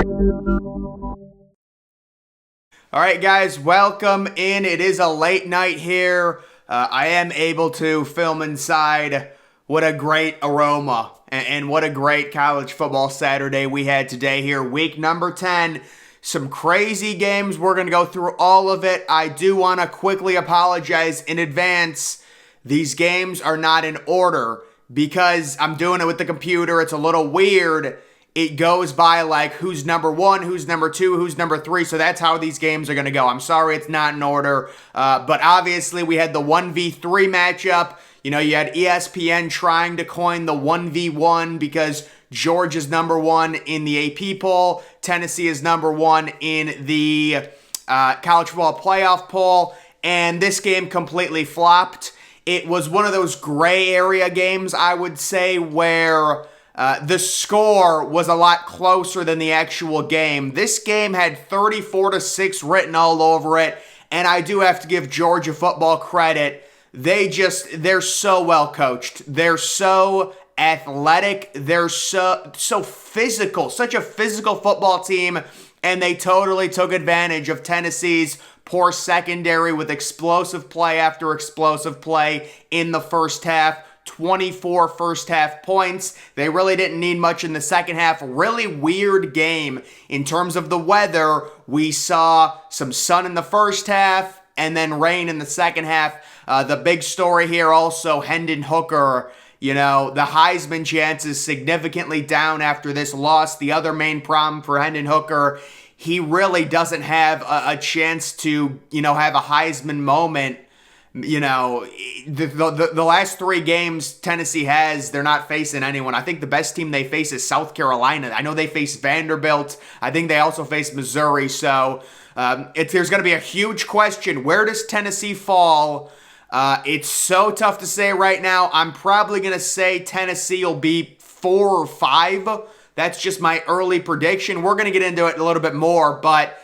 All right, guys, welcome in. It is a late night here. I am able to film inside. What a great aroma and what a great college football Saturday we had today here. Week number 10. Some crazy games. We're going to go through all of it. I do want to quickly apologize in advance. These games are not in order because I'm doing it with the computer. It's a little weird. It goes by like who's number 1, who's number 2, who's number 3. So that's how these games are going to go. I'm sorry it's not in order. But obviously we had the 1v3 matchup. You know, you had ESPN trying to coin the 1v1 because Georgia's number 1 in the AP poll. Tennessee is number 1 in the college football playoff poll. And this game completely flopped. It was one of those gray area games, I would say, where the score was a lot closer than the actual game. This game had 34-6 written all over it, and I do have to give Georgia football credit. They're so well coached. They're so athletic. They're so physical, such a physical football team, and they totally took advantage of Tennessee's poor secondary with explosive play after explosive play in the first half. 24 first half points. They really didn't need much in the second half. Really weird game in terms of the weather. We saw some sun in the first half and then rain in the second half. The big story here also, Hendon Hooker. You know, the Heisman chances significantly down after this loss. The other main problem for Hendon Hooker, he really doesn't have a chance to, you know, have a Heisman moment. You know, the last 3 games Tennessee has, they're not facing anyone. I think the best team they face is South Carolina. I know they face Vanderbilt. I think they also face Missouri. So there's going to be a huge question. Where does Tennessee fall? It's so tough to say right now. I'm probably going to say Tennessee will be 4 or 5. That's just my early prediction. We're going to get into it a little bit more, but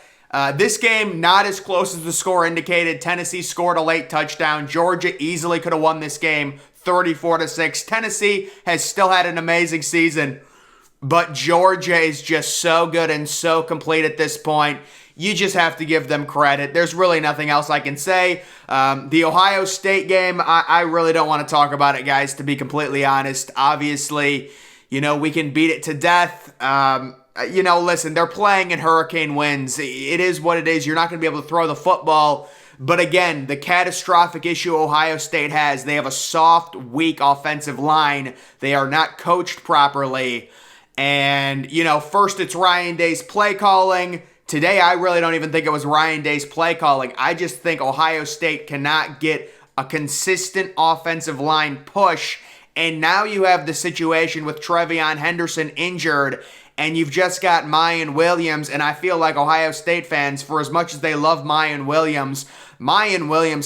this game, not as close as the score indicated. Tennessee scored a late touchdown. Georgia easily could have won this game 34-6. Tennessee has still had an amazing season, but Georgia is just so good and so complete at this point. You just have to give them credit. There's really nothing else I can say. The Ohio State game, I really don't want to talk about it, guys, to be completely honest. Obviously, you know, we can beat it to death. You know, listen, they're playing in hurricane winds. It is what it is. You're not going to be able to throw the football. But again, the catastrophic issue Ohio State has, they have a soft, weak offensive line. They are not coached properly. And, you know, first it's Ryan Day's play calling. Today, I really don't even think it was Ryan Day's play calling. I just think Ohio State cannot get a consistent offensive line push. And now you have the situation with Trevion Henderson injured, and you've just got Mayan Williams, and I feel like Ohio State fans, for as much as they love Mayan Williams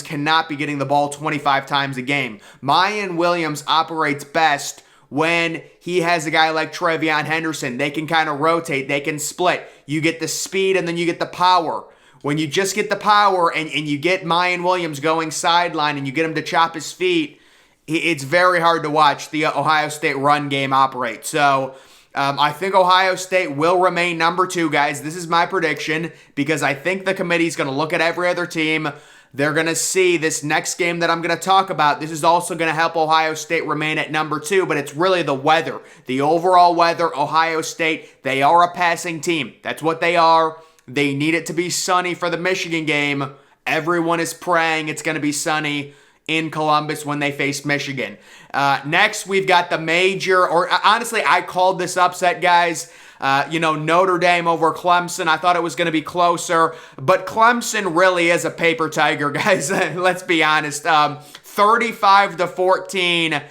cannot be getting the ball 25 times a game. Mayan Williams operates best when he has a guy like Trevion Henderson. They can kind of rotate, they can split. You get the speed and then you get the power. When you just get the power and you get Mayan Williams going sideline and you get him to chop his feet, it's very hard to watch the Ohio State run game operate. So I think Ohio State will remain number 2, guys. This is my prediction because I think the committee's going to look at every other team. They're going to see this next game that I'm going to talk about. This is also going to help Ohio State remain at number 2, but it's really the weather. The overall weather, Ohio State, they are a passing team. That's what they are. They need it to be sunny for the Michigan game. Everyone is praying it's going to be sunny in Columbus when they face Michigan. Next, we've got the major, or honestly, I called this upset, guys. Notre Dame over Clemson. I thought it was going to be closer, but Clemson really is a paper tiger, guys. Let's be honest. 35-14.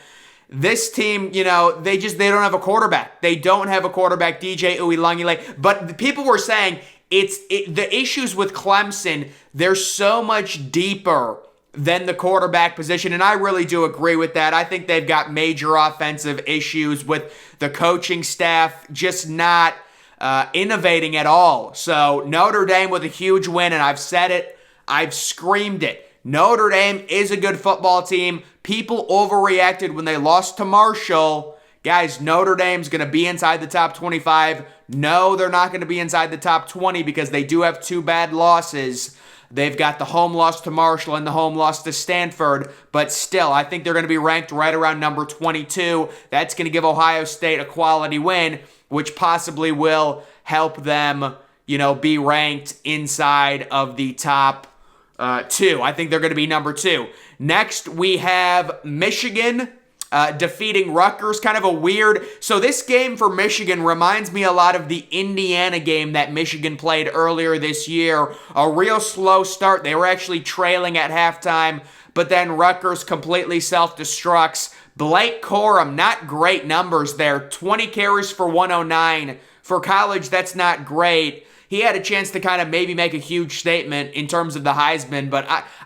This team, they don't have a quarterback. They don't have a quarterback, DJ Uiagalelei. But people were saying the issues with Clemson, they're so much deeper than the quarterback position, and I really do agree with that. I think they've got major offensive issues with the coaching staff just not innovating at all. So Notre Dame with a huge win, and I've said it, I've screamed it. Notre Dame is a good football team. People overreacted when they lost to Marshall. guys, Notre Dame's going to be inside the top 25. No, they're not going to be inside the top 20 because they do have 2 bad losses. They've got the home loss to Marshall and the home loss to Stanford, but still, I think they're going to be ranked right around number 22. That's going to give Ohio State a quality win, which possibly will help them, be ranked inside of the top 2. I think they're going to be number 2. Next, we have Michigan defeating Rutgers. Kind of a weird... So this game for Michigan reminds me a lot of the Indiana game that Michigan played earlier this year. A real slow start. They were actually trailing at halftime, but then Rutgers completely self-destructs. Blake Corum, not great numbers there. 20 carries for 109. For college, that's not great. He had a chance to kind of maybe make a huge statement in terms of the Heisman, but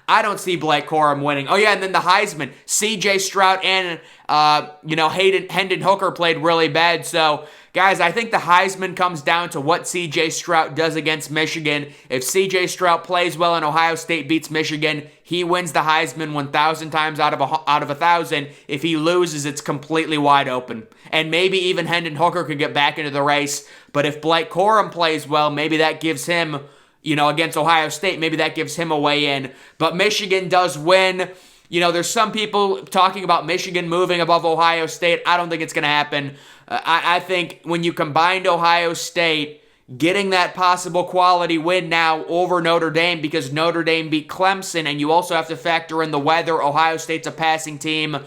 I don't see Blake Corum winning. Oh, yeah, and then the Heisman. C.J. Stroud and, Hendon Hooker played really bad. So, guys, I think the Heisman comes down to what C.J. Stroud does against Michigan. If C.J. Stroud plays well and Ohio State beats Michigan, he wins the Heisman 1,000 times out of 1,000. If he loses, it's completely wide open. And maybe even Hendon Hooker could get back into the race. But if Blake Corum plays well, maybe that gives him, against Ohio State, maybe that gives him a way in. But Michigan does win. There's some people talking about Michigan moving above Ohio State. I don't think it's going to happen. I think when you combined Ohio State getting that possible quality win now over Notre Dame because Notre Dame beat Clemson, and you also have to factor in the weather. Ohio State's a passing team.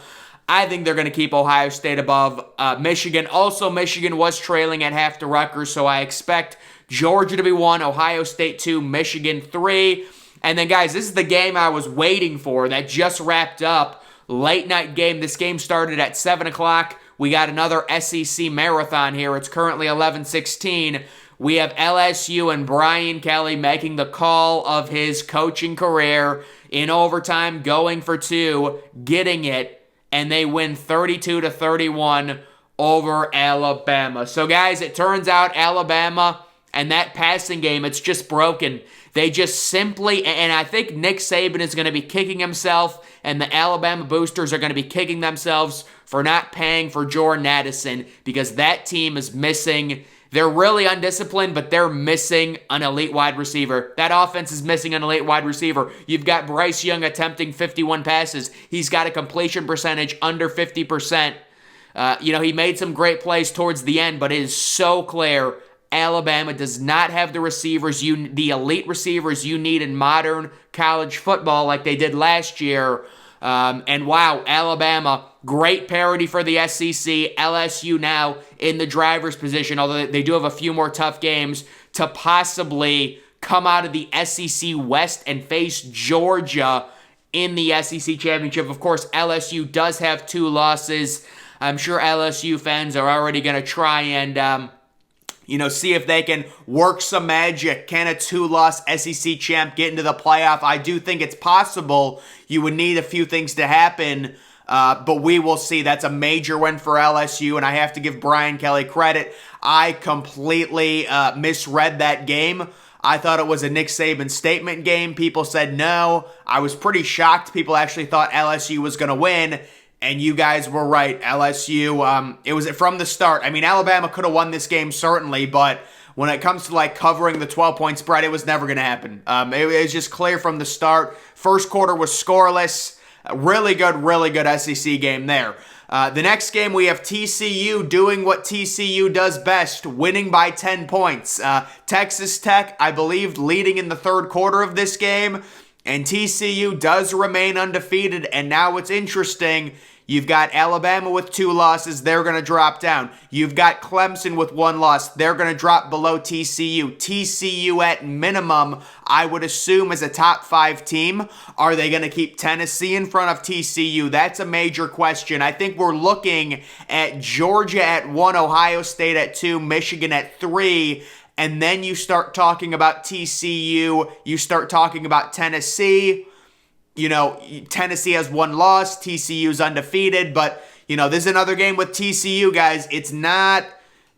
I think they're going to keep Ohio State above Michigan. Also, Michigan was trailing at half to Rutgers, so I expect Georgia to be 1, Ohio State 2, Michigan 3. And then, guys, this is the game I was waiting for that just wrapped up. Late night game. This game started at 7 o'clock. We got another SEC marathon here. It's currently 11:16. We have LSU and Brian Kelly making the call of his coaching career in overtime, going for 2, getting it, and they win 32-31 over Alabama. So, guys, it turns out Alabama and that passing game, it's just broken. They just simply, and I think Nick Saban is going to be kicking himself, and the Alabama boosters are going to be kicking themselves for not paying for Jordan Addison because that team is missing. They're really undisciplined, but they're missing an elite wide receiver. That offense is missing an elite wide receiver. You've got Bryce Young attempting 51 passes. He's got a completion percentage under 50%. He made some great plays towards the end, but it is so clear Alabama does not have the elite receivers you need in modern college football like they did last year. And wow, Alabama, great parity for the SEC. LSU now in the driver's position, although they do have a few more tough games to possibly come out of the SEC West and face Georgia in the SEC Championship. Of course, LSU does have 2 losses. I'm sure LSU fans are already going to try and see if they can work some magic. Can a 2-loss SEC champ get into the playoff? I do think it's possible. You would need a few things to happen, but we will see. That's a major win for LSU, and I have to give Brian Kelly credit. I completely misread that game. I thought it was a Nick Saban statement game. People said no. I was pretty shocked. People actually thought LSU was going to win. And you guys were right. LSU, it was from the start. I mean, Alabama could have won this game, certainly, but when it comes to, covering the 12-point spread, it was never going to happen. It was just clear from the start. First quarter was scoreless. Really good SEC game there. The next game, we have TCU doing what TCU does best, winning by 10 points. Texas Tech, I believe, leading in the third quarter of this game. And TCU does remain undefeated. And now what's interesting, you've got Alabama with 2 losses. They're going to drop down. You've got Clemson with 1 loss. They're going to drop below TCU. TCU at minimum, I would assume, is a top 5 team. Are they going to keep Tennessee in front of TCU? That's a major question. I think we're looking at Georgia at 1, Ohio State at 2, Michigan at 3. And then you start talking about TCU. You start talking about Tennessee. Tennessee has 1 loss. TCU's undefeated. But, this is another game with TCU, guys. It's not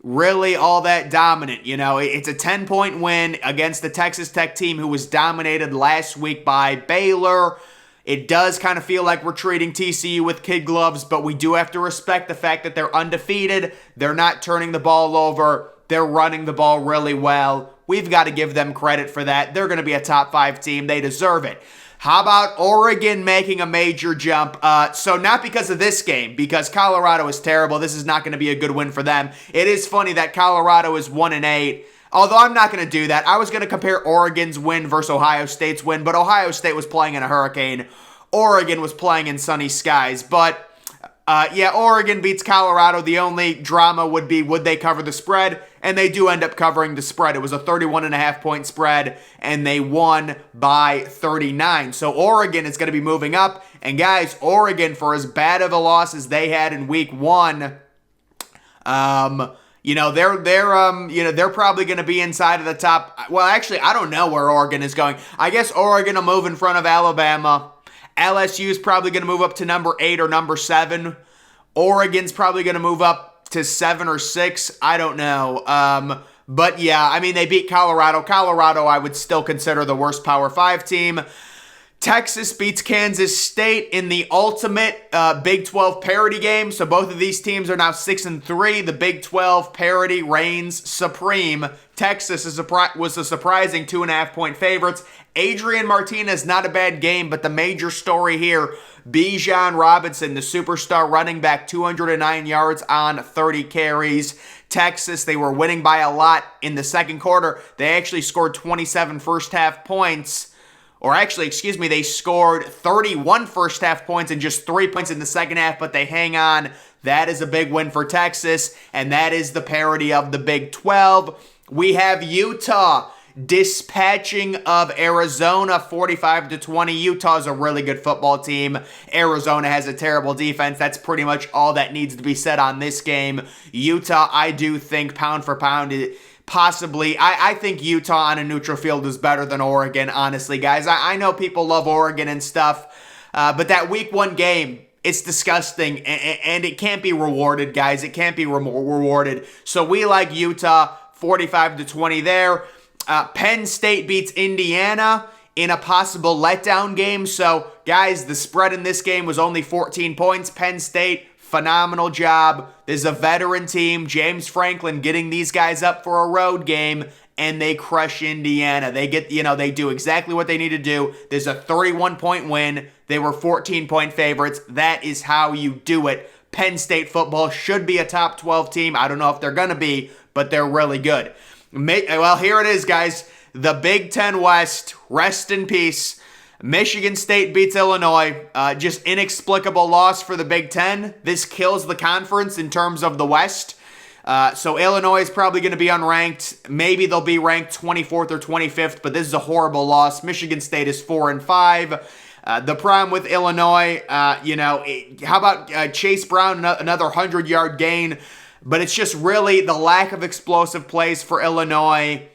really all that dominant. It's a 10-point win against the Texas Tech team who was dominated last week by Baylor. It does kind of feel like we're treating TCU with kid gloves, but we do have to respect the fact that they're undefeated. They're not turning the ball over. They're running the ball really well. We've got to give them credit for that. They're going to be a top 5 team. They deserve it. How about Oregon making a major jump? So not because of this game, because Colorado is terrible. This is not going to be a good win for them. It is funny that Colorado is 1-8. Although I'm not going to do that. I was going to compare Oregon's win versus Ohio State's win, but Ohio State was playing in a hurricane. Oregon was playing in sunny skies. But, yeah, Oregon beats Colorado. The only drama would be, would they cover the spread? And they do end up covering the spread. It was a 31.5-point spread, and they won by 39. So Oregon is going to be moving up. And, guys, Oregon, for as bad of a loss as they had in week 1, they're probably going to be inside of the top. Well, actually, I don't know where Oregon is going. I guess Oregon will move in front of Alabama. LSU is probably going to move up to number 8 or number 7. Oregon's probably going to move up to 7 or 6. I don't know. But yeah, I mean, they beat Colorado. Colorado, I would still consider the worst Power 5 team. Texas beats Kansas State in the ultimate Big 12 parity game. So both of these teams are now 6-3. The Big 12 parity reigns supreme. Texas was a surprising 2.5-point favorites. Adrian Martinez, not a bad game, but the major story here, Bijan Robinson, the superstar running back, 209 yards on 30 carries. Texas, they were winning by a lot in the second quarter. They actually scored 27 first-half points. Or actually, they scored 31 first-half points and just 3 points in the second half, but they hang on. That is a big win for Texas, and that is the parity of the Big 12. We have Utah dispatching of Arizona 45-20. Utah's a really good football team. Arizona has a terrible defense. That's pretty much all that needs to be said on this game. Utah, I do think pound for pound, possibly. I think Utah on a neutral field is better than Oregon, honestly, guys. I know people love Oregon and stuff, but that week 1 game, it's disgusting, and it can't be rewarded, guys. It can't be rewarded. So we like Utah 45-20 there. Penn State beats Indiana in a possible letdown game. So, guys, the spread in this game was only 14 points. Penn State, phenomenal job. There's a veteran team, James Franklin, getting these guys up for a road game, and they crush Indiana. They do exactly what they need to do. There's a 31-point win. They were 14-point favorites. That is how you do it. Penn State football should be a top 12 team. I don't know if they're going to be, but they're really good. Well, here it is, guys. The Big Ten West, rest in peace. Michigan State beats Illinois. Just inexplicable loss for the Big Ten. This kills the conference in terms of the West. So Illinois is probably going to be unranked. Maybe they'll be ranked 24th or 25th, but this is a horrible loss. Michigan State is 4-5. The problem with Illinois, how about Chase Brown, another 100-yard gain? But it's just really the lack of explosive plays for Illinois.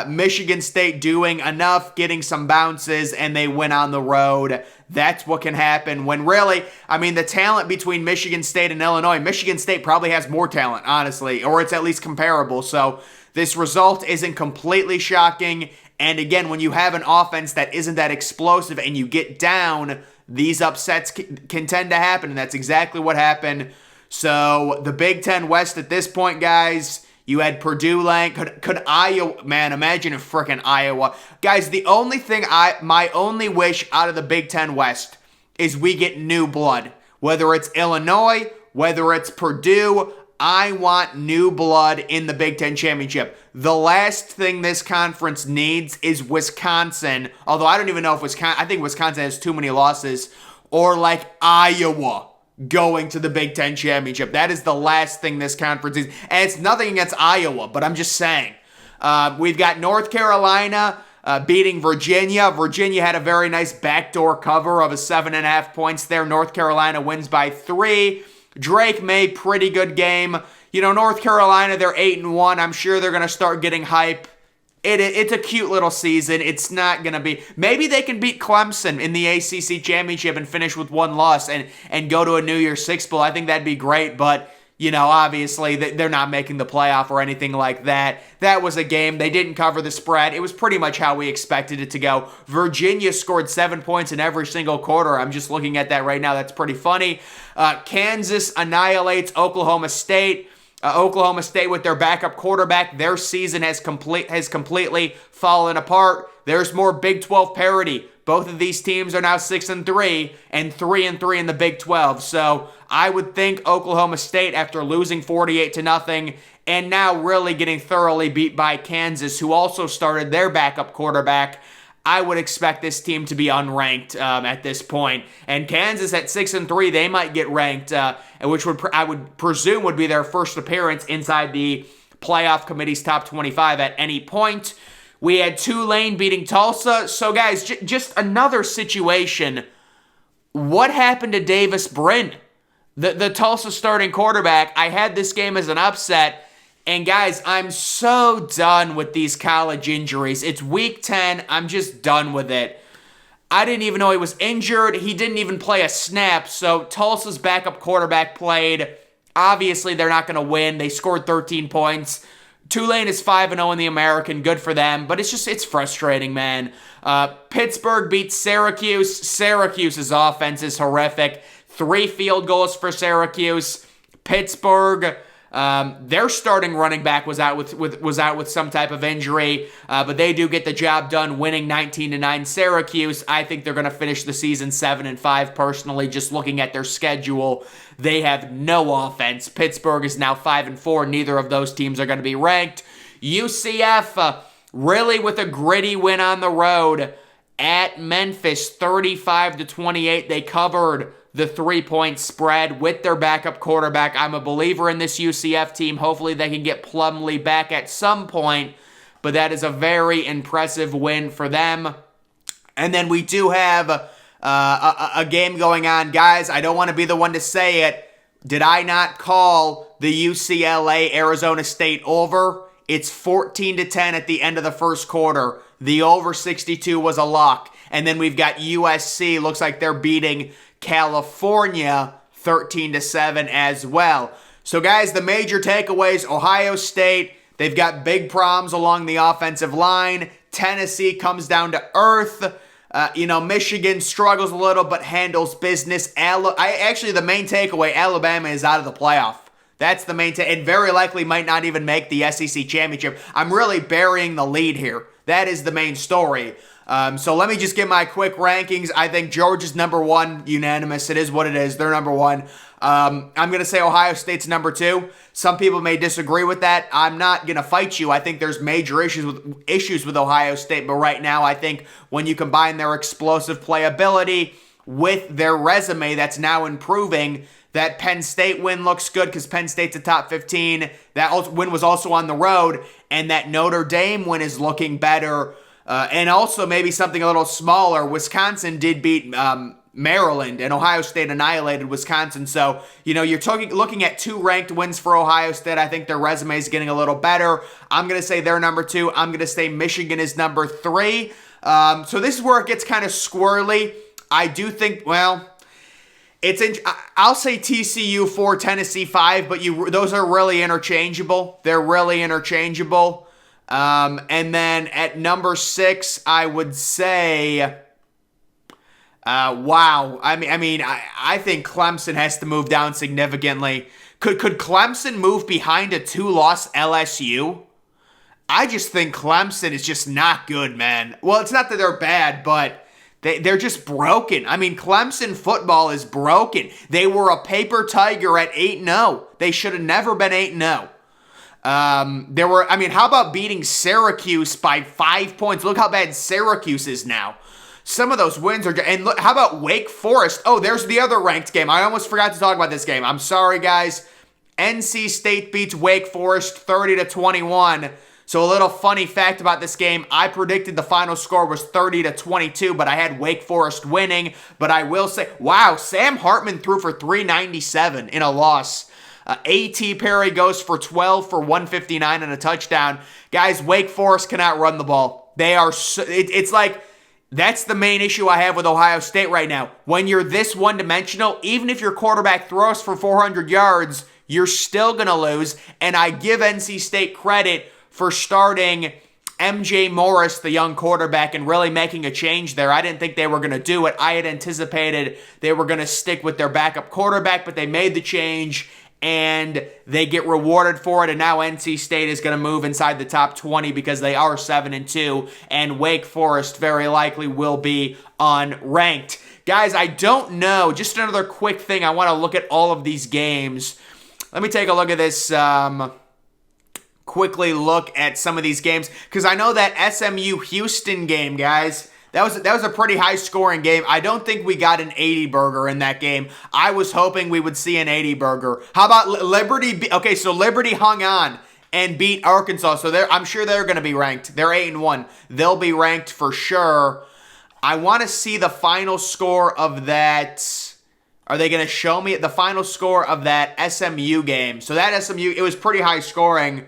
Michigan State doing enough, getting some bounces, and they win on the road. That's what can happen when really, the talent between Michigan State and Illinois, Michigan State probably has more talent, honestly, or it's at least comparable. So this result isn't completely shocking. And again, when you have an offense that isn't that explosive and you get down, these upsets can tend to happen, and that's exactly what happened. So the Big Ten West at this point, guys, you had Purdue, could Iowa, man, imagine if frickin' Iowa. Guys, the only thing, my only wish out of the Big Ten West is we get new blood. Whether it's Illinois, whether it's Purdue, I want new blood in the Big Ten Championship. The last thing this conference needs is Wisconsin, although I don't even know if I think Wisconsin has too many losses, or like Iowa going to the Big Ten Championship. That is the last thing this conference is. And it's nothing against Iowa, but I'm just saying. We've got North Carolina beating Virginia. Virginia had a very nice backdoor cover of a 7.5 points there. North Carolina wins by 3. Drake May, pretty good game. North Carolina, they're 8-1. I'm sure they're going to start getting hype. It's a cute little season. It's not going to be... Maybe they can beat Clemson in the ACC Championship and finish with 1 loss and go to a New Year's Six Bowl. I think that'd be great, but Obviously, they're not making the playoff or anything like that. That was a game. They didn't cover the spread. It was pretty much how we expected it to go. Virginia scored 7 points in every single quarter. I'm just looking at that right now. That's pretty funny. Kansas annihilates Oklahoma State. Oklahoma State with their backup quarterback, their season has completely fallen apart. There's more Big 12 parity. Both of these teams are now 6-3 and 3-3 in the Big 12. So I would think Oklahoma State, after losing 48-0 and now really getting thoroughly beat by Kansas, who also started their backup quarterback, I would expect this team to be unranked at this point. And Kansas at 6-3, they might get ranked, which I would presume would be their first appearance inside the playoff committee's top 25 at any point. We had Tulane beating Tulsa. So, guys, just another situation. What happened to Davis Brin, the Tulsa starting quarterback? I had this game as an upset. And, guys, I'm so done with these college injuries. It's week 10. I'm just done with it. I didn't even know he was injured. He didn't even play a snap. So, Tulsa's backup quarterback played. Obviously, they're not going to win. They scored 13 points. Tulane is 5-0 in the American. Good for them. But it's frustrating, man. Pittsburgh beats Syracuse. Syracuse's offense is horrific. 3 field goals for Syracuse. Pittsburgh, their starting running back was out with some type of injury, but they do get the job done, winning 19-9. Syracuse, I think they're going to finish the season 7-5. Personally, just looking at their schedule, they have no offense. Pittsburgh is now 5-4. Neither of those teams are going to be ranked. UCF, really with a gritty win on the road at Memphis, 35-28. They covered the 3-point spread with their backup quarterback. I'm a believer in this UCF team. Hopefully they can get Plumlee back at some point, but that is a very impressive win for them. And then we do have a game going on. Guys, I don't want to be the one to say it. Did I not call the UCLA-Arizona State over? It's 14-10 at the end of the first quarter. The over 62 was a lock. And then we've got USC. Looks like they're beating California 13-7 as well. So, guys, the major takeaways: Ohio State, they've got big problems along the offensive line. Tennessee comes down to earth. Michigan struggles a little but handles business. The main takeaway: Alabama is out of the playoff. That's the main and very likely might not even make the SEC championship. I'm really burying the lead here. That is the main story. So let me just get my quick rankings. I think Georgia's number 1, unanimous. It is what it is. They're number 1. I'm going to say Ohio State's number 2. Some people may disagree with that. I'm not going to fight you. I think there's major issues with Ohio State, but right now I think when you combine their explosive playability with their resume that's now improving, that Penn State win looks good because Penn State's a top 15. That win was also on the road, and that Notre Dame win is looking better. And also maybe something a little smaller. Wisconsin did beat Maryland, and Ohio State annihilated Wisconsin. So, you're looking at 2 ranked wins for Ohio State. I think their resume is getting a little better. I'm going to say they're number 2. I'm going to say Michigan is number 3. So this is where it gets kind of squirrely. I do think, I'll say TCU 4, Tennessee 5, but those are really interchangeable. They're really interchangeable. And then at number 6, I would say, wow. I think Clemson has to move down significantly. Could Clemson move behind a 2-loss LSU? I just think Clemson is just not good, man. Well, it's not that they're bad, but they're just broken. Clemson football is broken. They were a paper tiger at 8-0. They should have never been 8-0. How about beating Syracuse by 5 points? Look how bad Syracuse is now. Some of those wins are, and look, how about Wake Forest? Oh, there's the other ranked game. I almost forgot to talk about this game. I'm sorry, guys. NC State beats Wake Forest 30-21. So a little funny fact about this game, I predicted the final score was 30-22, but I had Wake Forest winning. But I will say, wow, Sam Hartman threw for 397 in a loss. A.T. Perry goes for 12 for 159 and a touchdown. Guys, Wake Forest cannot run the ball. They are it's like, that's the main issue I have with Ohio State right now. When you're this one-dimensional, even if your quarterback throws for 400 yards, you're still going to lose. And I give NC State credit for starting MJ Morris, the young quarterback, and really making a change there. I didn't think they were going to do it. I had anticipated they were going to stick with their backup quarterback, but they made the change, and they get rewarded for it. And now NC State is going to move inside the top 20 because they are 7-2, and Wake Forest very likely will be unranked. Guys, I don't know. Just another quick thing. I want to look at all of these games. Let me take a look at this. Quickly look at some of these games, because I know that SMU Houston game, guys, that was a pretty high scoring game. I don't think we got an 80 burger in that game. I was hoping we would see an 80 burger. How about Liberty? Okay, so Liberty hung on and beat Arkansas, so I'm sure they're going to be ranked. They're 8-1. They'll be ranked for sure. I want to see the final score of that. Are they going to show me the final score of that SMU game? So that SMU, it was pretty high scoring.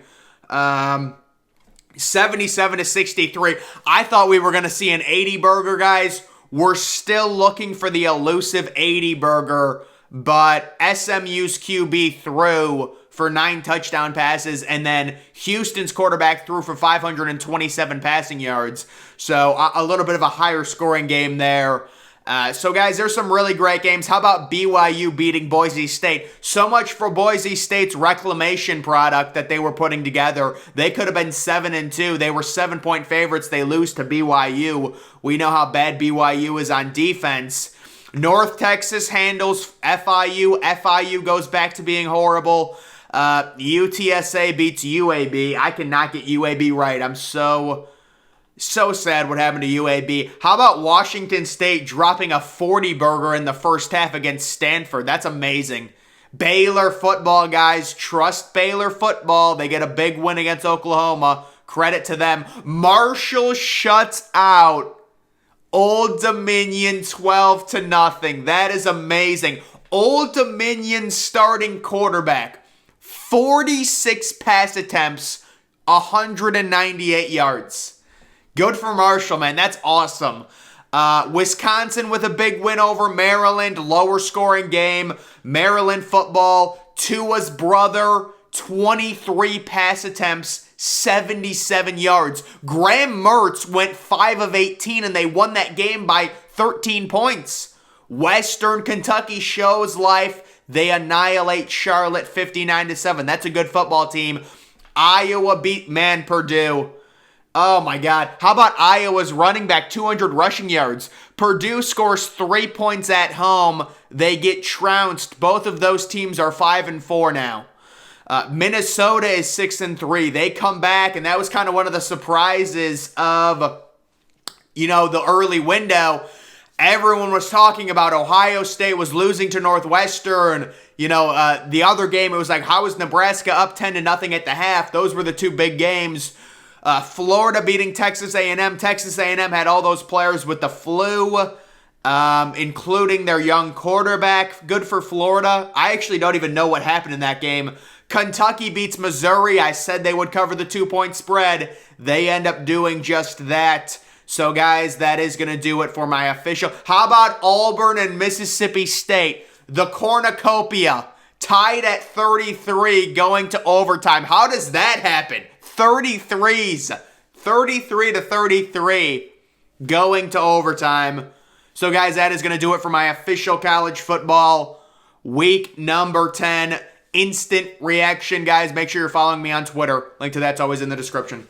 77-63. I thought we were going to see an 80 burger, guys. We're still looking for the elusive 80 burger, but SMU's QB threw for 9 touchdown passes, and then Houston's quarterback threw for 527 passing yards. So a little bit of a higher scoring game there. So, guys, there's some really great games. How about BYU beating Boise State? So much for Boise State's reclamation product that they were putting together. They could have been 7-2. They were 7-point favorites. They lose to BYU. We know how bad BYU is on defense. North Texas handles FIU. FIU goes back to being horrible. UTSA beats UAB. I cannot get UAB right. I'm so sad what happened to UAB. How about Washington State dropping a 40 burger in the first half against Stanford? That's amazing. Baylor football, guys. Trust Baylor football. They get a big win against Oklahoma. Credit to them. Marshall shuts out Old Dominion 12-0. That is amazing. Old Dominion starting quarterback. 46 pass attempts, 198 yards. Good for Marshall, man. That's awesome. Wisconsin with a big win over Maryland. Lower scoring game. Maryland football. Tua's brother. 23 pass attempts. 77 yards. Graham Mertz went 5 of 18, and they won that game by 13 points. Western Kentucky shows life. They annihilate Charlotte 59-7. That's a good football team. Iowa beat Purdue. Oh, my God. How about Iowa's running back, 200 rushing yards? Purdue scores 3 points at home. They get trounced. Both of those teams are 5-4 now. Minnesota is 6-3. They come back, and that was kind of one of the surprises of, the early window. Everyone was talking about Ohio State was losing to Northwestern. The other game, it was like, how is Nebraska up 10-0 at the half? Those were the two big games. Florida beating Texas A&M. Texas A&M had all those players with the flu, including their young quarterback. Good for Florida. I actually don't even know what happened in that game. Kentucky beats Missouri. I said they would cover the 2-point spread. They end up doing just that. So, guys, that is going to do it for my official. How about Auburn and Mississippi State? The cornucopia tied at 33 going to overtime. How does that happen? 33s. 33-33 going to overtime. So, guys, that is going to do it for my official college football week number 10 instant reaction. Guys, make sure you're following me on Twitter. Link to that's always in the description.